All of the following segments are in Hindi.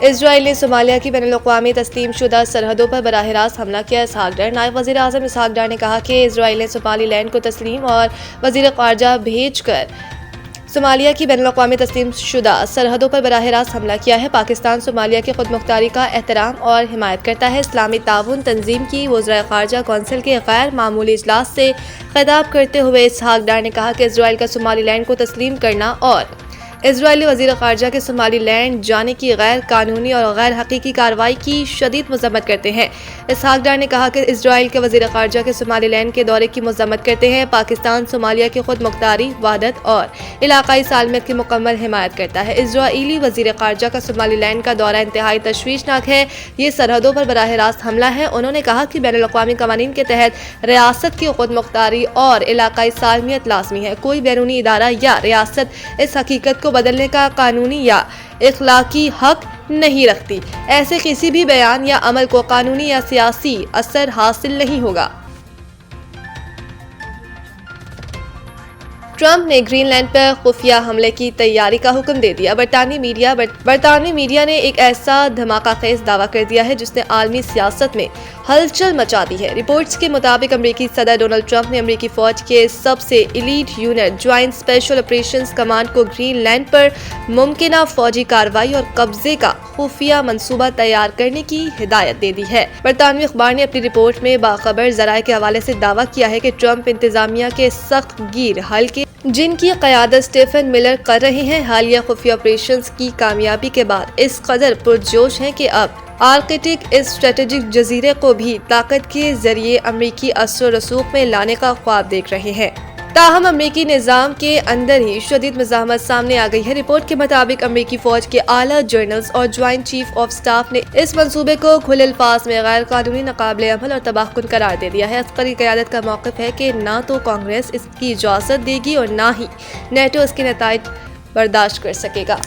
इसराइल ने सोमालिया की बैनुल-अक़वामी तस्लीम शुदा सरहदों पर बराह रास्त हमला किया। इसहाक डार नायब वज़ीर आज़म इसहाक डार ने कहा कि इसराइल ने सोमालीलैंड को तस्लीम और वज़ीर ख़ारजा भेज कर सोमालिया की बैनुल-अक़वामी तस्लीम शुदा सरहदों पर बराह रास्त हमला किया है। पाकिस्तान सोमालिया की खुदमुख्तारी का एहतराम और हिमायत करता है। इस्लामी ताउन तंजीम की वज़ीर ख़ारजा कौंसिल के गैर मामूली इजलास से खिताब करते हुए इसहाक डार ने कहा कि इसराइल का सोमालीलैंड को तस्लीम करना और इजरायली वज़ीर ख़ारजा के सोमालीलैंड जाने की गैर कानूनी और गैर हकीकी कार्रवाई की शदीद मज़म्मत करते हैं। इसहाक डार ने कहा कि इजराइल के वज़ीर ख़ारजा के सोमालीलैंड के दौरे की मज़म्मत करते हैं। पाकिस्तान सोमालिया की खुद मुख्तारी, वहदत और इलाकाई सालमियत की मुकम्मल हिमायत करता है। इजराइली वज़ीर ख़ारजा का सोमालीलैंड का दौरा इंतहाई तशवीशनाक है। ये सरहदों पर बराह रास्त हमला है। उन्होंने कहा कि बैनुल-अक़वामी क़वानीन के तहत रियासत की खुद मुख्तारी और इलाकाई सालमियत लाज़मी है। कोई बैरूनी इदारा या रियासत इस हकीकत को बदलने का कानूनी या इखलाकी हक नहीं रखती। ऐसे किसी भी बयान या अमल को कानूनी या सियासी असर हासिल नहीं होगा। ट्रंप ने ग्रीनलैंड पर खुफिया हमले की तैयारी का हुक्म दे दिया। बरतानवी मीडिया ने एक ऐसा धमाकाखेज दावा कर दिया है जिसने आलमी सियासत में हलचल मचा दी है। रिपोर्ट्स के मुताबिक अमरीकी सदर डोनाल्ड ट्रंप ने अमरीकी फौज के सबसे elite unit joint special operations command को ग्रीनलैंड पर मुमकिना फौजी कार्रवाई और कब्जे का खुफिया मंसूबा तैयार करने की हिदायत दे दी है। बरतानवी अखबार ने अपनी रिपोर्ट में बाखबर जराये के हवाले से दावा किया है कि ट्रंप इंतजामिया के सख्त गिर हल्के जिनकी क़यादत स्टीफन मिलर कर रहे हैं, हालिया खुफिया ऑपरेशंस की कामयाबी के बाद इस कदर पुरजोश हैं कि अब आर्कटिक इस स्ट्रेटेजिक जजीरे को भी ताकत के जरिए अमरीकी असर रसूख में लाने का ख्वाब देख रहे हैं। ताहम अमरीकी निज़ाम के अंदर ही शदीद मज़ाहमत सामने आ गई है। रिपोर्ट के मुताबिक अमरीकी फौज के आला जनरल्स और ज्वाइंट चीफ ऑफ स्टाफ ने इस मंसूबे को खुले अल्फाज में गैर कानूनी, नाकाबिले अमल और तबाहकुन करार दे दिया है। अस्करी क़यादत का मौक़िफ़ है कि ना तो कांग्रेस इसकी इजाज़त देगी और ना ही नेटो इसके नताइज बर्दाश्त कर सकेगा।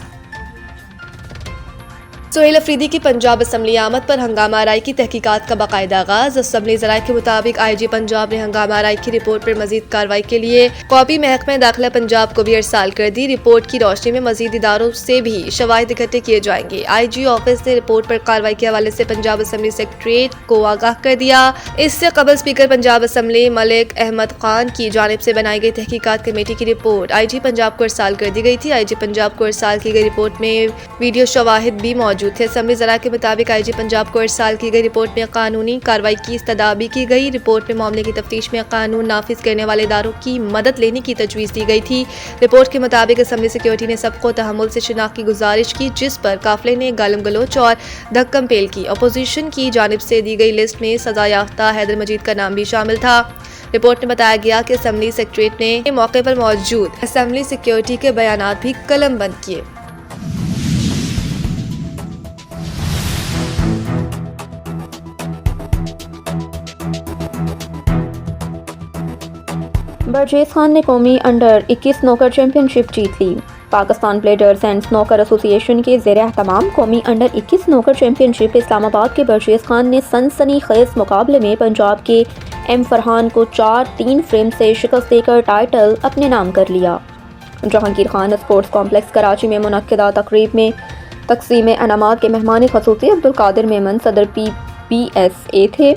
सुहेल अफरीदी की पंजाब असम्बली आमद पर हंगामा आराई की तहकीकात का बाकायदा आगाज। असम्बली ज़राए के मुताबिक IG पंजाब ने हंगामा आराई की रिपोर्ट पर मजीद कार्रवाई के लिए कॉपी महकमा दाखिला पंजाब को भी अरसाल कर दी। रिपोर्ट की रोशनी में मजीद इदारों से भी शवाहिद इकट्ठे किए जाएंगे। IG ऑफिस ने रिपोर्ट पर कार्रवाई के हवाले से पंजाब असम्बली सेक्रेटरीट को आगाह कर दिया। इससे कबल स्पीकर पंजाब असम्बली मलिक अहमद खान की जानिब से बनाई गई तहकीकात कमेटी की रिपोर्ट IG पंजाब को अरसाल कर दी गई थी। IG पंजाब को अरसाल की गई रिपोर्ट में वीडियो शवाहिद भी मौजूद थे। असम्बली ज़राए के मुताबिक IG पंजाब को अरसाल की गई रिपोर्ट में कानूनी कार्रवाई की इस्तदा भी की गई। रिपोर्ट में मामले की तफ्तीश में कानून नाफिज करने वाले इदारों की मदद लेने की तजवीज़ दी गई थी। रिपोर्ट के मुताबिक असम्बली सिक्योरिटी ने सबको तहम्मुल से शिनाख्त की गुजारिश की, जिस पर काफिले ने गालम गलोच और धक्कम पेल की। अपोजिशन की जानिब से दी गई लिस्ट में सजा याफ्ता हैदर मजीद का नाम भी शामिल था। रिपोर्ट में बताया गया कि असम्बली सेक्रेटरीट ने मौके पर मौजूद असम्बली सिक्योरिटी के बयानात भी कलम बंद किए। बरजेज़ खान ने कौमी अंडर 21 स्नूकर चैंपियनशिप जीत ली। Pakistan billiards and snooker association के ज़ेर एहतमाम कौमी अंडर 21 स्नूकर चैंपियनशिप इस्लामाबाद के बरजेज़ खान ने सनसनीखेज़ मुकाबले में पंजाब के M फरहान को 4-3 फ्रेम से शिकस्त देकर टाइटल अपने नाम कर लिया। जहांगीर खान स्पोर्ट्स कॉम्प्लेक्स कराची में मुनक्किदा तकरीब में तकसीम इनामात के मेहमान खसूसी अब्दुल कादिर मेमन सदर PBSA थे।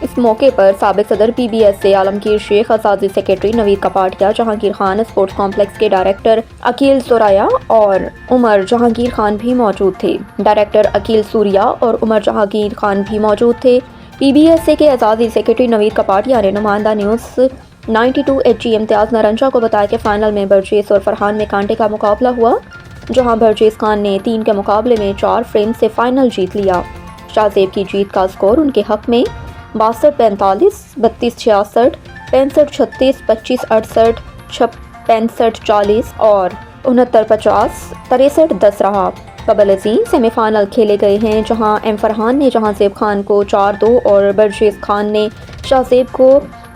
इस मौके पर साबिक सदर PBSA आलमगीर शेख, असाजी secretary Naveed Kapadia, Jahangir Khan sports complex के डायरेक्टर अकील सुराया और उमर जहांगीर खान भी मौजूद थे। डायरेक्टर अकील सूरिया और उमर जहांगीर खान भी मौजूद थे। PBSA के असाजी सेक्रेटरी नवीद कपाटिया ने नुमाइंदा न्यूज़ 92 HG इम्तियाज़ नारंजा को बताया कि फाइनल में बरजेज़ और फरहान में कांटे का मुकाबला हुआ, जहाँ बरजेज़ खान ने 3 के मुकाबले में 4 फ्रेम से फाइनल जीत लिया। शाहजेब की जीत का स्कोर उनके हक में 62-45, 32-66, 65-36, 25-68, 65-40 और 69-50, 63-10 रहा। कबल अज़ीम सेमीफाइनल खेले गए हैं, जहां M फरहान ने जहांजेब खान को 4-2 और बरजेज़ खान ने शाहजेब को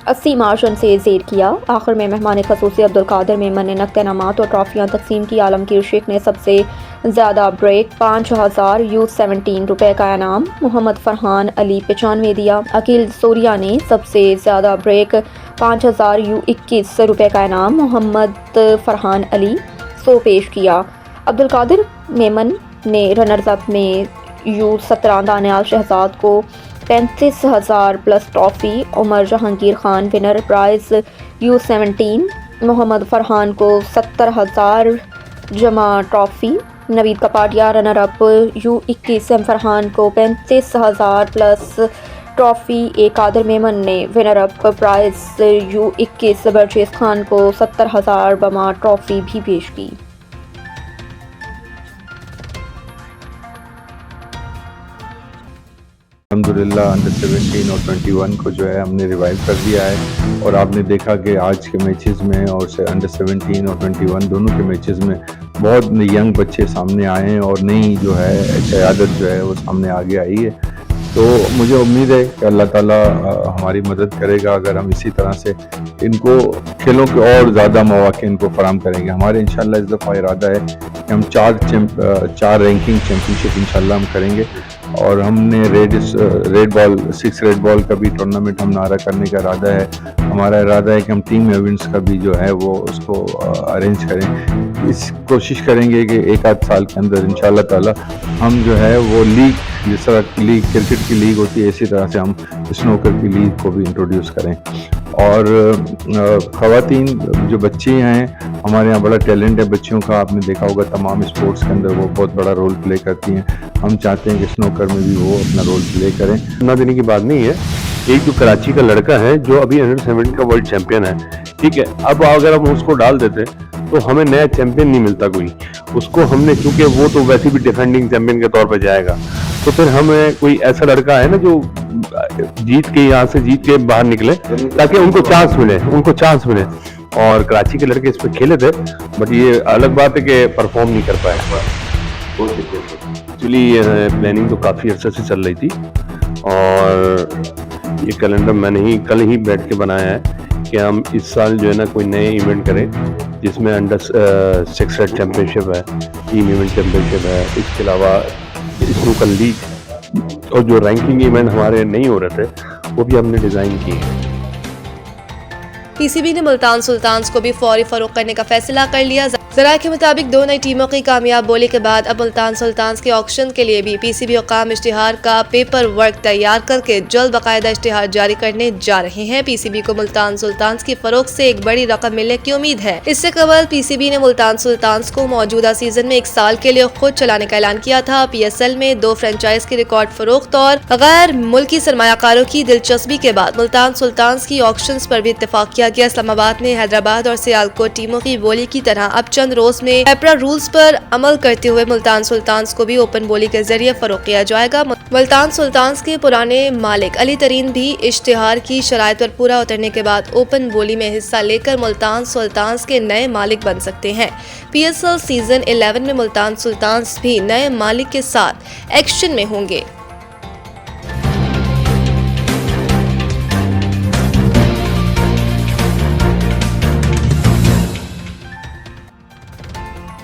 80 मार्जिन से ज़ेर किया। आखिर में मेहमान खसूसी अब्दुल कादिर मेमन ने नक़द इनामात और ट्रॉफियाँ तकसीम की। आलमगीर शेख ने सबसे ज़्यादा ब्रेक 5000 U17 रुपये का इनाम मोहम्मद फरहान अली 95 दिया। अकील सूरिया ने सबसे ज़्यादा ब्रेक 5000 U21 रुपये का इनाम मोहम्मद फरहान अली 100 पेश किया। अब्दुल कादिर मेमन ने रनर्स अप में U17 दानियाल शहजाद को 35,000 plus trophy, Umar Jahangir Khan winner prize U17, Mohammad Farhan को 70,000 जमा trophy, Naveed Kapadia runner up U21 M Farhan को 35,000 plus trophy, A Qadir Memon ने winner up prize U21 Birjees Khan को 70,000 बमा ट्रॉफ़ी भी पेश की। अल्हम्दुलिल्लाह अंडर 17 और 21 को जो है हमने रिवाइव कर दिया है और आपने देखा कि आज के मैचेस में और से अंडर 17 और 21 दोनों के मैचेस में बहुत यंग बच्चे सामने आए हैं और नई जो है क़यादत जो है वो सामने आगे आई है। तो मुझे उम्मीद है कि अल्लाह ताला हमारी मदद करेगा अगर हम इसी तरह से इनको खेलों के और ज़्यादा मौक़े इनको फराहम करेंगे। हमारे इंशाल्लाह इस दफ़ा इरादा है कि हम 4 रैंकिंग चैम्पियनशिप इंशाल्लाह हम करेंगे और हमने सिक्स रेड बॉल का भी टूर्नामेंट हम नारा करने का इरादा है। हमारा इरादा है कि हम टीम इवेंट्स का भी जो है वो उसको अरेंज करें। इस कोशिश करेंगे कि एक आध साल के अंदर इंशाल्लाह ताला हम जो है वो लीग, जिस तरह लीग क्रिकेट की लीग होती है इसी तरह से हम स्नूकर की लीग को भी इंट्रोड्यूस करें। और ख़वातीन जो बच्ची हैं हमारे यहाँ बड़ा टैलेंट है बच्चियों का, आपने देखा होगा तमाम स्पोर्ट्स के अंदर वो बहुत बड़ा रोल प्ले करती हैं। हम चाहते हैं कि स्नूकर में भी वो अपना रोल प्ले करें। ना देने की बात नहीं है। एक जो कराची का लड़का है जो अभी अंडर 17 का वर्ल्ड चैंपियन है, ठीक है, अब अगर हम उसको डाल देते तो हमें नया चैंपियन नहीं मिलता कोई। उसको हमने, चूंकि वो तो वैसे भी डिफेंडिंग चैंपियन के तौर पे जाएगा, तो फिर हमें कोई ऐसा लड़का है ना जो जीत के बाहर निकले ताकि उनको चांस मिले। और कराची के लड़के इस पे खेले थे, बट ये अलग बात है कि परफॉर्म नहीं कर पाए। एक्चुअली प्लानिंग तो काफ़ी अर्से से चल रही थी और ये कैलेंडर मैंने कल ही बैठ के बनाया है कि हम इस साल जो है ना कोई नए इवेंट करें जिसमें अंडर 6 रेड चैम्पियनशिप है, टीम इवेंट चैम्पियनशिप है, इसके अलावा स्नूकर लीग और जो रैंकिंग इवेंट हमारे नहीं हो रहे थे वो भी हमने डिज़ाइन किए हैं। पीसीबी ने मुल्तान सुल्तान्स को भी फौरी फरोख्त करने का फैसला कर लिया। ज़राए के मुताबिक दो नई टीमों की कामयाब बोली के बाद अब मुल्तान सुल्तान्स के ऑक्शन के लिए भी पीसीबी हुक्काम इश्तिहार का पेपर वर्क तैयार करके जल्द बाकायदा इश्तिहार जारी करने जा रहे हैं। पीसीबी को मुल्तान सुल्तान्स की फरोख्त से एक बड़ी रकम मिलने की उम्मीद है। इससे कबल पीसीबी ने मुल्तान सुल्तान्स को मौजूदा सीजन में 1 साल के लिए खुद चलाने का ऐलान किया था। पीएसएल में 2 फ्रेंचाइज की रिकॉर्ड फरोख्त और गैर मुल्की सरमायाकारों की दिलचस्पी के बाद मुल्तान सुल्तान्स की ऑक्शन पर भी इत्तेफाक किया गया। इस्लामाबाद ने हैदराबाद और सियालकोट टीमों की बोली की तरह अब चंद रोज में एपरा रूल्स पर अमल करते हुए मुल्तान सुल्तान्स को भी ओपन बोली के जरिए फरोख्त किया जाएगा। मुल्तान सुल्तान्स के पुराने मालिक अली तरीन भी इश्तिहार की शराइत पर पूरा उतरने के बाद ओपन बोली में हिस्सा लेकर मुल्तान सुल्तान्स के नए मालिक बन सकते हैं। पीएसएल सीजन 11 में मुल्तान सुल्तान्स भी नए मालिक के साथ एक्शन में होंगे।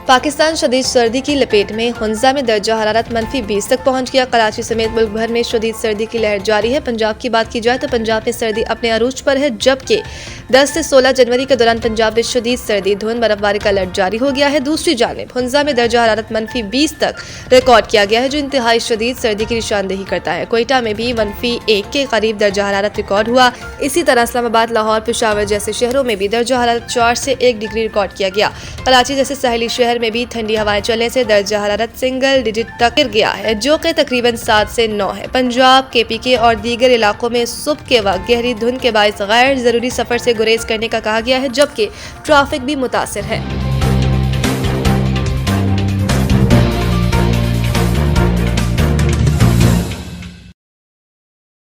पाकिस्तान शदीद सर्दी की लपेट में। हुंजा में दर्जा हरारत -20 तक पहुंच गया। कराची समेत मुल्क भर में शदीद सर्दी की लहर जारी है। पंजाब की बात की जाए तो पंजाब में सर्दी अपने अरूज पर है, जबकि 10 से 16 जनवरी के दौरान पंजाब में शदीद सर्दी, धुंध, बर्फबारी का अलर्ट जारी हो गया है। दूसरी जानिब हुंजा में दर्जा हरारत -20 तक रिकॉर्ड किया गया है, जो इंतहाई शदीद सर्दी की निशानदेही करता है। कोयटा में भी -1 के करीब दर्जा हरारत रिकॉर्ड हुआ। इसी तरह इस्लामाबाद, लाहौर, पेशावर जैसे शहरों में भी दर्जा हरारत 4 से 1 डिग्री रिकॉर्ड किया गया। कराची जैसे साहिली शहर में भी ठंडी हवाएं चलने से दर्जा हरारत सिंगल डिजिट तक गिर गया है, जो कि तकरीबन 7 से 9 है। पंजाब, केपीके और दीगर इलाकों में सुबह के वक्त गहरी धुंध के बायस गैर जरूरी सफर से गुरेज करने का कहा गया है, जबकि ट्रैफिक भी मुतासिर है।